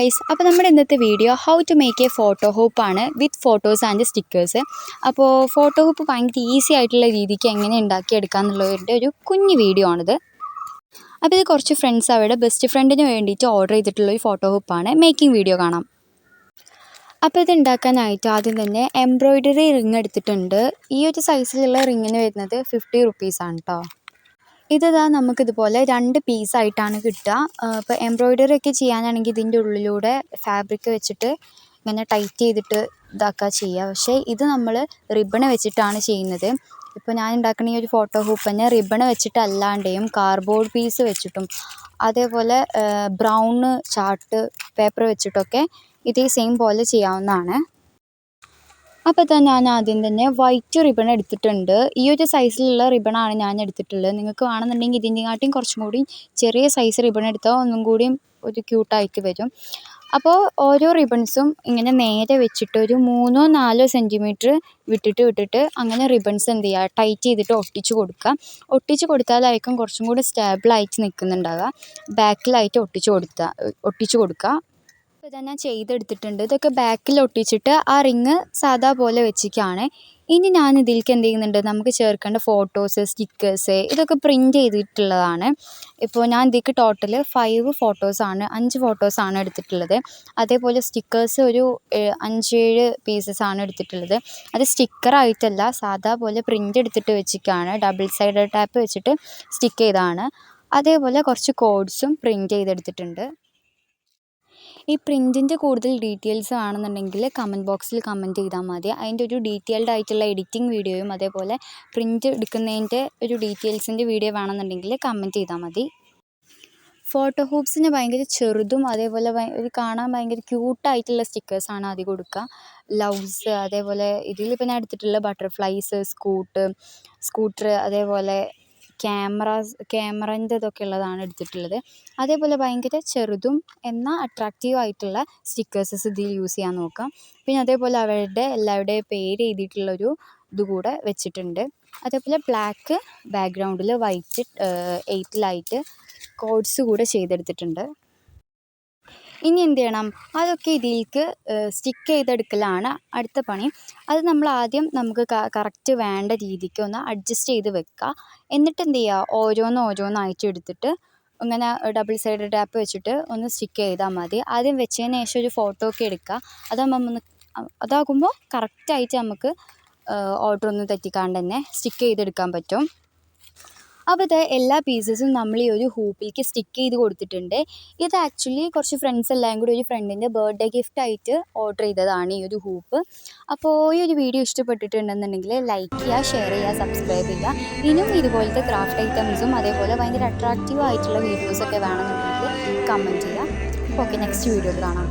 Guys, അപ്പോൾ നമ്മുടെ ഇന്നത്തെ video how to make a photo ഹൂപ്പാണ് വിത്ത് ഫോട്ടോസ് ആൻഡ് സ്റ്റിക്കേഴ്സ്. അപ്പോൾ ഫോട്ടോ ഹൂപ്പ് ഭയങ്കര ഈസി ആയിട്ടുള്ള രീതിക്ക് എങ്ങനെ ഉണ്ടാക്കിയെടുക്കാമെന്നുള്ളതിൻ്റെ ഒരു കുഞ്ഞു വീഡിയോ ആണിത്. അപ്പോൾ ഇത് കുറച്ച് ഫ്രണ്ട്സ് അവരുടെ ബെസ്റ്റ് ഫ്രണ്ടിന് വേണ്ടിയിട്ട് ഓർഡർ ചെയ്തിട്ടുള്ളൊരു ഫോട്ടോ ഹൂപ്പാണ്. മേക്കിംഗ് വീഡിയോ കാണാം. അപ്പോൾ ഇത് ഉണ്ടാക്കാനായിട്ട് ആദ്യം തന്നെ എംബ്രോയ്ഡറി റിങ് എടുത്തിട്ടുണ്ട്. ഈ ഒരു സൈസിലുള്ള റിങ്ങിന് വരുന്നത് 50 റുപ്പീസാണ് കേട്ടോ. ഇതാ നമുക്കിതുപോലെ 2 പീസായിട്ടാണ് കിട്ടുക. ഇപ്പോൾ എംബ്രോയ്ഡറി ഒക്കെ ചെയ്യാനാണെങ്കിൽ ഇതിൻ്റെ ഉള്ളിലൂടെ ഫാബ്രിക് വെച്ചിട്ട് ഇങ്ങനെ ടൈറ്റ് ചെയ്തിട്ട് ഇതാക്കുക ചെയ്യുക. പക്ഷേ ഇത് നമ്മൾ റിബണ് വെച്ചിട്ടാണ് ചെയ്യുന്നത്. ഇപ്പോൾ ഞാൻ ഉണ്ടാക്കുന്ന ഈ ഒരു ഫോട്ടോ ഹൂപ്പ് തന്നെ റിബണ് വെച്ചിട്ടല്ലാണ്ടെയും കാർഡ്ബോർഡ് പീസ് വെച്ചിട്ടും അതേപോലെ ബ്രൗൺ ചാർട്ട് പേപ്പർ വെച്ചിട്ടൊക്കെ ഇതേ സെയിം പോലെ ചെയ്യാവുന്നതാണ്. അപ്പോൾ ഞാൻ ആദ്യം തന്നെ വൈറ്റ് റിബൺ എടുത്തിട്ടുണ്ട്. ഈ ഒരു സൈസിലുള്ള റിബണാണ് ഞാൻ എടുത്തിട്ടുള്ളത്. നിങ്ങൾക്ക് വേണമെന്നുണ്ടെങ്കിൽ ഇതിൻ്റെകാട്ടിയും കുറച്ചും കൂടി ചെറിയ സൈസ് റിബൺ എടുത്താൽ ഒന്നും കൂടിയും ഒരു ക്യൂട്ടായിട്ട് വരും. അപ്പോൾ ഓരോ റിബൺസും ഇങ്ങനെ നേരെ വെച്ചിട്ട് ഒരു 3-4 സെൻറ്റിമീറ്റർ വിട്ടിട്ട് അങ്ങനെ റിബൺസ് എന്ത് ചെയ്യുക, ടൈറ്റ് ചെയ്തിട്ട് ഒട്ടിച്ച് കൊടുക്കുക. ഒട്ടിച്ച് കൊടുത്താലായിരിക്കും കുറച്ചും കൂടി സ്റ്റേബിളായിട്ട് നിൽക്കുന്നുണ്ടാവുക. ബാക്കിലായിട്ട് ഒട്ടിച്ച് കൊടുക്കുക. ഇപ്പോൾ ഇതാ ഞാൻ ചെയ്തെടുത്തിട്ടുണ്ട്. ഇതൊക്കെ ബാക്കിൽ ഒട്ടിച്ചിട്ട് ആ റിങ് സാധാ പോലെ വെച്ചിട്ടാണ്. ഇനി ഞാൻ ഇതിലേക്ക് എന്ത് ചെയ്യുന്നുണ്ട്, നമുക്ക് ചേർക്കേണ്ട ഫോട്ടോസ്, സ്റ്റിക്കേഴ്സ് ഇതൊക്കെ പ്രിൻറ്റ് ചെയ്തിട്ടുള്ളതാണ്. ഇപ്പോൾ ഞാൻ ഇതിലേക്ക് ടോട്ടൽ 5 ഫോട്ടോസാണ് എടുത്തിട്ടുള്ളത്. അതേപോലെ സ്റ്റിക്കേഴ്സ് ഒരു 5-7 പീസസാണ് എടുത്തിട്ടുള്ളത്. അത് സ്റ്റിക്കറായിട്ടല്ല, സാധാ പോലെ പ്രിൻ്റ് എടുത്തിട്ട് വെച്ചിട്ടാണ്. ഡബിൾ സൈഡ് ടാപ്പ് വെച്ചിട്ട് സ്റ്റിക്ക് ചെയ്തതാണ്. അതേപോലെ കുറച്ച് കോഡ്സും പ്രിൻറ്റ് ചെയ്തെടുത്തിട്ടുണ്ട്. ഈ പ്രിൻറ്റിൻ്റെ കൂടുതൽ ഡീറ്റെയിൽസ് ആണെന്നുണ്ടെങ്കിൽ കമൻറ്റ് ബോക്സിൽ കമൻറ്റ് ചെയ്താൽ മതി. അതിൻ്റെ ഒരു ഡീറ്റെയിൽഡ് ആയിട്ടുള്ള എഡിറ്റിംഗ് വീഡിയോയും അതേപോലെ പ്രിൻറ്റ് എടുക്കുന്നതിൻ്റെ ഒരു ഡീറ്റെയിൽസിൻ്റെ വീഡിയോ വേണമെന്നുണ്ടെങ്കിൽ കമൻറ്റ് ചെയ്താൽ മതി. ഫോട്ടോ ഹൂപ്സിന് ഭയങ്കര ചെറുതും അതേപോലെ ഒരു കാണാൻ ഭയങ്കര ക്യൂട്ടായിട്ടുള്ള സ്റ്റിക്കേഴ്സാണ് ആദ്യം കൊടുക്കുക. ലവ്സ്, അതേപോലെ ഞാൻ എടുത്തിട്ടുള്ള ബട്ടർഫ്ലൈസ്, സ്കൂട്ടർ അതേപോലെ ക്യാമറൻ്റെ ഇതൊക്കെ ഉള്ളതാണ് എടുത്തിട്ടുള്ളത്. അതേപോലെ ഭയങ്കര ചെറുതും എന്നാൽ അട്രാക്റ്റീവ് ആയിട്ടുള്ള സ്റ്റിക്കേഴ്സസ് ഇതിൽ യൂസ് ചെയ്യാൻ നോക്കാം. പിന്നെ അതേപോലെ എല്ലാവരുടെയും പേര് എഴുതിയിട്ടുള്ളൊരു ഇതുകൂടെ വെച്ചിട്ടുണ്ട്. അതേപോലെ ബ്ലാക്ക് ബാക്ക്ഗ്രൗണ്ടിൽ വൈറ്റ് 8 കോഡ്സ് കൂടെ ചെയ്തെടുത്തിട്ടുണ്ട്. ഇനി എന്ത് ചെയ്യണം, അതൊക്കെ ഇതിലേക്ക് സ്റ്റിക്ക് ചെയ്തെടുക്കലാണ് അടുത്ത പണി. അത് നമ്മൾ ആദ്യം നമുക്ക് കറക്റ്റ് വേണ്ട രീതിക്ക് ഒന്ന് അഡ്ജസ്റ്റ് ചെയ്ത് വെക്കുക. എന്നിട്ട് എന്ത് ചെയ്യുക, ഓരോന്നായിട്ട് എടുത്തിട്ട് ഇങ്ങനെ ഡബിൾ സൈഡ് ടാപ്പ് വെച്ചിട്ട് ഒന്ന് സ്റ്റിക്ക് ചെയ്താൽ മതി. ആദ്യം വെച്ചതിന് ശേഷം ഒരു ഫോട്ടോ ഒക്കെ എടുക്കുക. അതാകുമ്പോൾ കറക്റ്റായിട്ട് നമുക്ക് ഓർഡർ ഒന്നും തെറ്റിക്കാണ്ട് തന്നെ സ്റ്റിക്ക് ചെയ്തെടുക്കാൻ പറ്റും. അപ്പോൾ ഇത് എല്ലാ പീസസും നമ്മൾ ഈ ഒരു ഹൂപ്പിലേക്ക് സ്റ്റിക്ക് ചെയ്ത് കൊടുത്തിട്ടുണ്ട്. ഇത് ആക്ച്വലി കുറച്ച് ഫ്രണ്ട്സ് എല്ലാം കൂടി ഒരു ഫ്രണ്ടിൻ്റെ ബർത്ത്ഡേ ഗിഫ്റ്റായിട്ട് ഓർഡർ ചെയ്തതാണ് ഈ ഒരു ഹൂപ്പ്. അപ്പോൾ ഈ ഒരു വീഡിയോ ഇഷ്ടപ്പെട്ടിട്ടുണ്ടെന്നുണ്ടെങ്കിൽ ലൈക്ക് ചെയ്യുക, ഷെയർ ചെയ്യുക, സബ്സ്ക്രൈബ് ചെയ്യുക. ഇനിയും ഇതുപോലത്തെ ക്രാഫ്റ്റ് ഐറ്റംസും അതേപോലെ ഭയങ്കര അട്രാക്റ്റീവ് ആയിട്ടുള്ള വീഡിയോസൊക്കെ വേണമെന്നുണ്ടെങ്കിൽ കമൻറ്റ് ചെയ്യുക. ഓക്കെ, നെക്സ്റ്റ് വീഡിയോയിൽ കാണാം.